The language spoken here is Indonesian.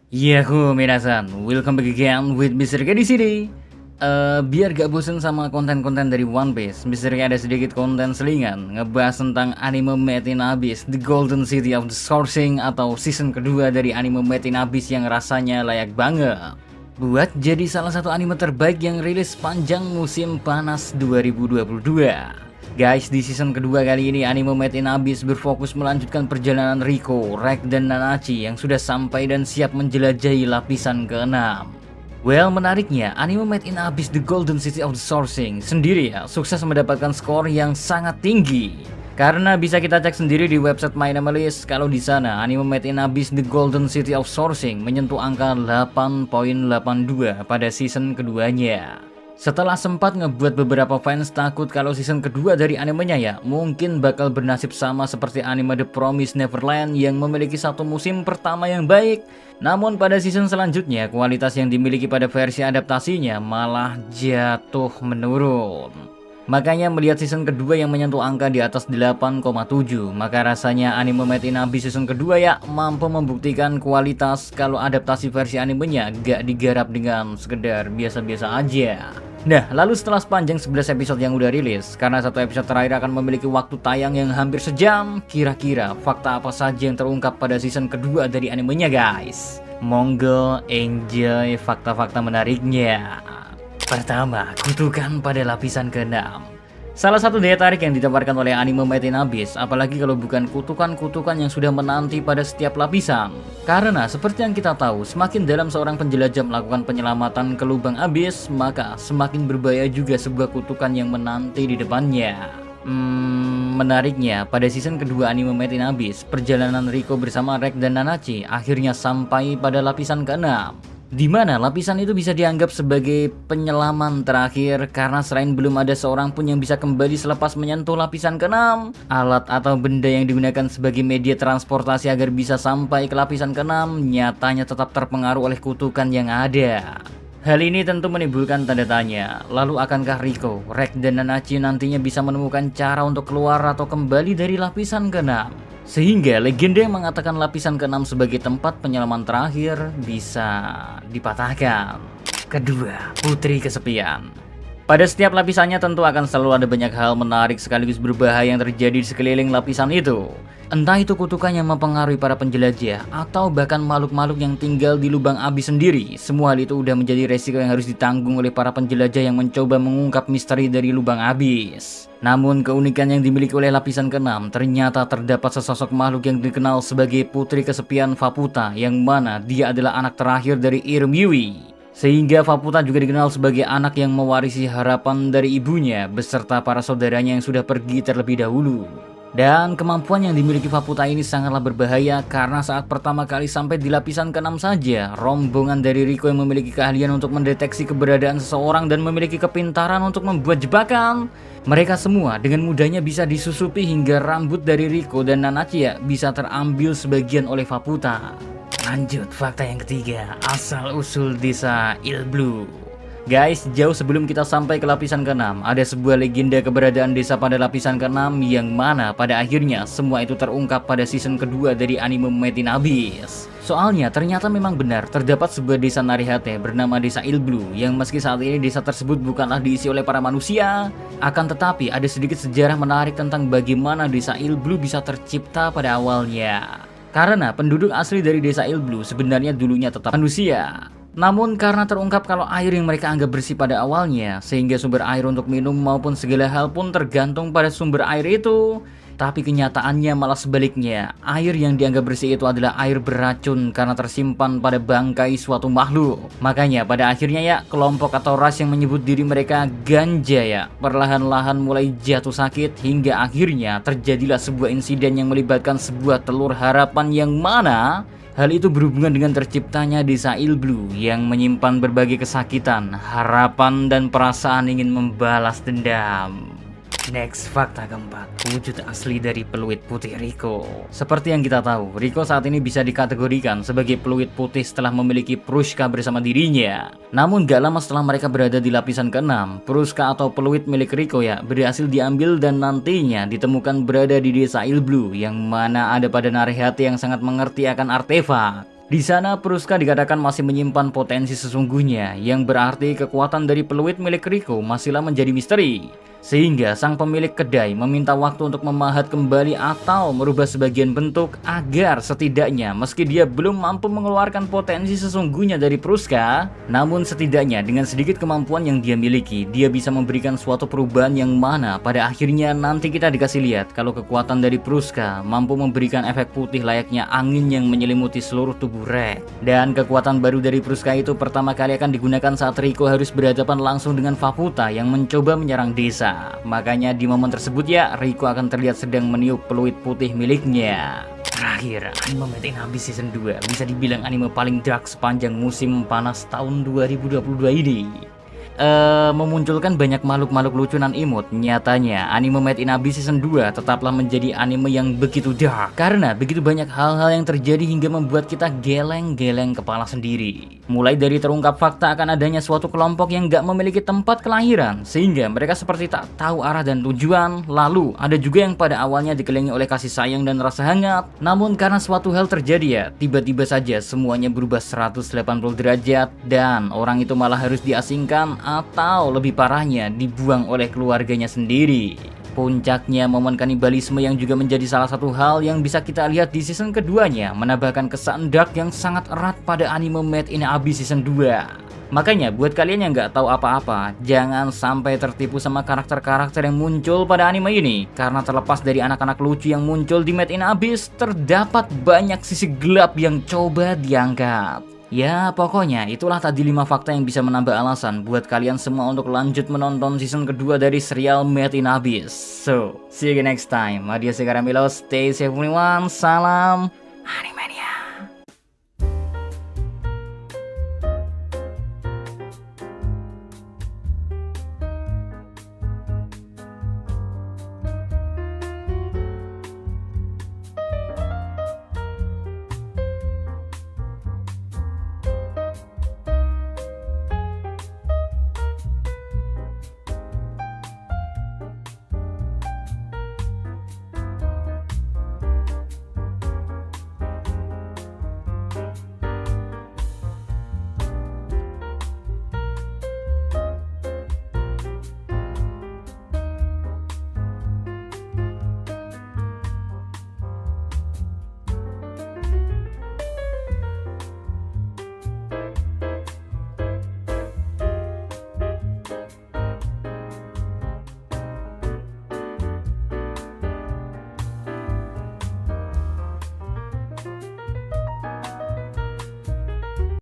Yahoo minasan, welcome back again with Mr. K di sini. Biar gak bosen sama konten-konten dari One Piece, Mr. K ada sedikit konten selingan ngebahas tentang anime Made in Abyss, The Golden City of the Sourcing atau season kedua dari anime Made in Abyss yang rasanya layak banget buat jadi salah satu anime terbaik yang rilis panjang musim panas 2022. Guys, di season kedua kali ini anime Made in Abyss berfokus melanjutkan perjalanan Rico, Rex, dan Nanachi yang sudah sampai dan siap menjelajahi lapisan ke-6. Well, menariknya, anime Made in Abyss The Golden City of the Sourcing sendiri ya sukses mendapatkan skor yang sangat tinggi. Karena bisa kita cek sendiri di website MyAnimeList kalau di sana anime Made in Abyss The Golden City of Sourcing menyentuh angka 8.82 pada season keduanya. Setelah sempat ngebuat beberapa fans takut kalau season kedua dari animenya ya mungkin bakal bernasib sama seperti anime The Promised Neverland yang memiliki satu musim pertama yang baik. Namun pada season selanjutnya kualitas yang dimiliki pada versi adaptasinya malah jatuh menurun. Makanya melihat season kedua yang menyentuh angka di atas 8,7, maka rasanya anime Made in Abyss season kedua ya mampu membuktikan kualitas kalau adaptasi versi animenya gak digarap dengan sekedar biasa-biasa aja. Nah, lalu setelah sepanjang 11 episode yang udah rilis, karena satu episode terakhir akan memiliki waktu tayang yang hampir sejam, kira-kira fakta apa saja yang terungkap pada season kedua dari animenya guys? Monggo enjoy fakta-fakta menariknya. Pertama, kutukan pada lapisan ke-6. Salah satu daya tarik yang ditawarkan oleh anime Made in Abyss, apalagi kalau bukan kutukan-kutukan yang sudah menanti pada setiap lapisan. Karena seperti yang kita tahu, semakin dalam seorang penjelajah melakukan penyelamatan ke lubang abyss, maka semakin berbahaya juga sebuah kutukan yang menanti di depannya. Menariknya, pada season kedua anime Made in Abyss, perjalanan Rico bersama Rex dan Nanachi akhirnya sampai pada lapisan ke-6. Di mana lapisan itu bisa dianggap sebagai penyelaman terakhir karena selain belum ada seorang pun yang bisa kembali selepas menyentuh lapisan ke-6, alat atau benda yang digunakan sebagai media transportasi agar bisa sampai ke lapisan ke-6 nyatanya tetap terpengaruh oleh kutukan yang ada. Hal ini tentu menimbulkan tanda tanya, lalu akankah Rico, Rex, dan Nanachi nantinya bisa menemukan cara untuk keluar atau kembali dari lapisan ke-6? Sehingga legenda yang mengatakan lapisan ke-6 sebagai tempat penyelaman terakhir bisa dipatahkan. Kedua, Putri Kesepian. Pada setiap lapisannya tentu akan selalu ada banyak hal menarik sekaligus berbahaya yang terjadi di sekeliling lapisan itu. Entah itu kutukan yang mempengaruhi para penjelajah atau bahkan makhluk-makhluk yang tinggal di lubang abyss sendiri. Semua hal itu udah menjadi resiko yang harus ditanggung oleh para penjelajah yang mencoba mengungkap misteri dari lubang abyss. Namun keunikan yang dimiliki oleh lapisan ke-6 ternyata terdapat sesosok makhluk yang dikenal sebagai Putri Kesepian Faputa, yang mana dia adalah anak terakhir dari Irumyuui. Sehingga Faputa juga dikenal sebagai anak yang mewarisi harapan dari ibunya beserta para saudaranya yang sudah pergi terlebih dahulu. Dan kemampuan yang dimiliki Faputa ini sangatlah berbahaya karena saat pertama kali sampai di lapisan ke-6 saja, rombongan dari Rico yang memiliki keahlian untuk mendeteksi keberadaan seseorang dan memiliki kepintaran untuk membuat jebakan, mereka semua dengan mudahnya bisa disusupi hingga rambut dari Rico dan Nanachi ya bisa terambil sebagian oleh Faputa. Lanjut, fakta yang ketiga, asal-usul desa Ilblue. Guys, jauh sebelum kita sampai ke lapisan ke-6, ada sebuah legenda keberadaan desa pada lapisan ke-6 yang mana pada akhirnya semua itu terungkap pada season kedua dari anime Made in Abyss. Soalnya ternyata memang benar terdapat sebuah desa Narihate bernama desa Ilblue yang meski saat ini desa tersebut bukanlah diisi oleh para manusia, akan tetapi ada sedikit sejarah menarik tentang bagaimana desa Ilblue bisa tercipta pada awalnya. Karena penduduk asli dari desa Ilblue sebenarnya dulunya tetap manusia. Namun karena terungkap kalau air yang mereka anggap bersih pada awalnya, sehingga sumber air untuk minum maupun segala hal pun tergantung pada sumber air itu. Tapi kenyataannya malah sebaliknya, air yang dianggap bersih itu adalah air beracun karena tersimpan pada bangkai suatu makhluk. Makanya pada akhirnya ya, kelompok atau ras yang menyebut diri mereka Ganja ya, perlahan-lahan mulai jatuh sakit hingga akhirnya terjadilah sebuah insiden yang melibatkan sebuah telur harapan yang mana hal itu berhubungan dengan terciptanya desa Ilblue yang menyimpan berbagai kesakitan, harapan, dan perasaan ingin membalas dendam. Next, fakta keempat, wujud asli dari peluit putih Rico. Seperti yang kita tahu, Rico saat ini bisa dikategorikan sebagai peluit putih setelah memiliki Prushka bersama dirinya. Namun gak lama setelah mereka berada di lapisan ke-6, Prushka atau peluit milik Rico ya berhasil diambil dan nantinya ditemukan berada di desa Ilblue yang mana ada pada Narihate yang sangat mengerti akan artefak. Di sana Pruska dikatakan masih menyimpan potensi sesungguhnya, yang berarti kekuatan dari peluit milik Riko masihlah menjadi misteri. Sehingga sang pemilik kedai meminta waktu untuk memahat kembali atau merubah sebagian bentuk agar setidaknya meski dia belum mampu mengeluarkan potensi sesungguhnya dari Pruska, namun setidaknya dengan sedikit kemampuan yang dia miliki, dia bisa memberikan suatu perubahan yang mana pada akhirnya nanti kita dikasih lihat kalau kekuatan dari Pruska mampu memberikan efek putih layaknya angin yang menyelimuti seluruh tubuh Rex. Dan kekuatan baru dari Pruska itu pertama kali akan digunakan saat Riko harus berhadapan langsung dengan Faputa yang mencoba menyerang desa. Makanya di momen tersebut ya, Riko akan terlihat sedang meniup peluit putih miliknya. Terakhir, anime Made in Abyss Season 2 bisa dibilang anime paling dark sepanjang musim panas tahun 2022 ini. Memunculkan banyak makhluk-makhluk lucu dan imut. Nyatanya, anime Made in Abyss Season 2 tetaplah menjadi anime yang begitu dark karena begitu banyak hal-hal yang terjadi hingga membuat kita geleng-geleng kepala sendiri. Mulai dari terungkap fakta akan adanya suatu kelompok yang gak memiliki tempat kelahiran sehingga mereka seperti tak tahu arah dan tujuan. Lalu ada juga yang pada awalnya dikelilingi oleh kasih sayang dan rasa hangat, namun karena suatu hal terjadi ya, tiba-tiba saja semuanya berubah 180 derajat dan orang itu malah harus diasingkan atau lebih parahnya dibuang oleh keluarganya sendiri. Puncaknya momen kanibalisme yang juga menjadi salah satu hal yang bisa kita lihat di season keduanya, menambahkan kesan dark yang sangat erat pada anime Made in Abyss Season 2. Makanya buat kalian yang nggak tahu apa-apa, jangan sampai tertipu sama karakter-karakter yang muncul pada anime ini. Karena terlepas dari anak-anak lucu yang muncul di Made in Abyss, terdapat banyak sisi gelap yang coba diangkat. Ya pokoknya itulah tadi 5 fakta yang bisa menambah alasan buat kalian semua untuk lanjut menonton season kedua dari serial Made in Abyss. So, see you again next time. Adios, stay safe everyone. Salam anime.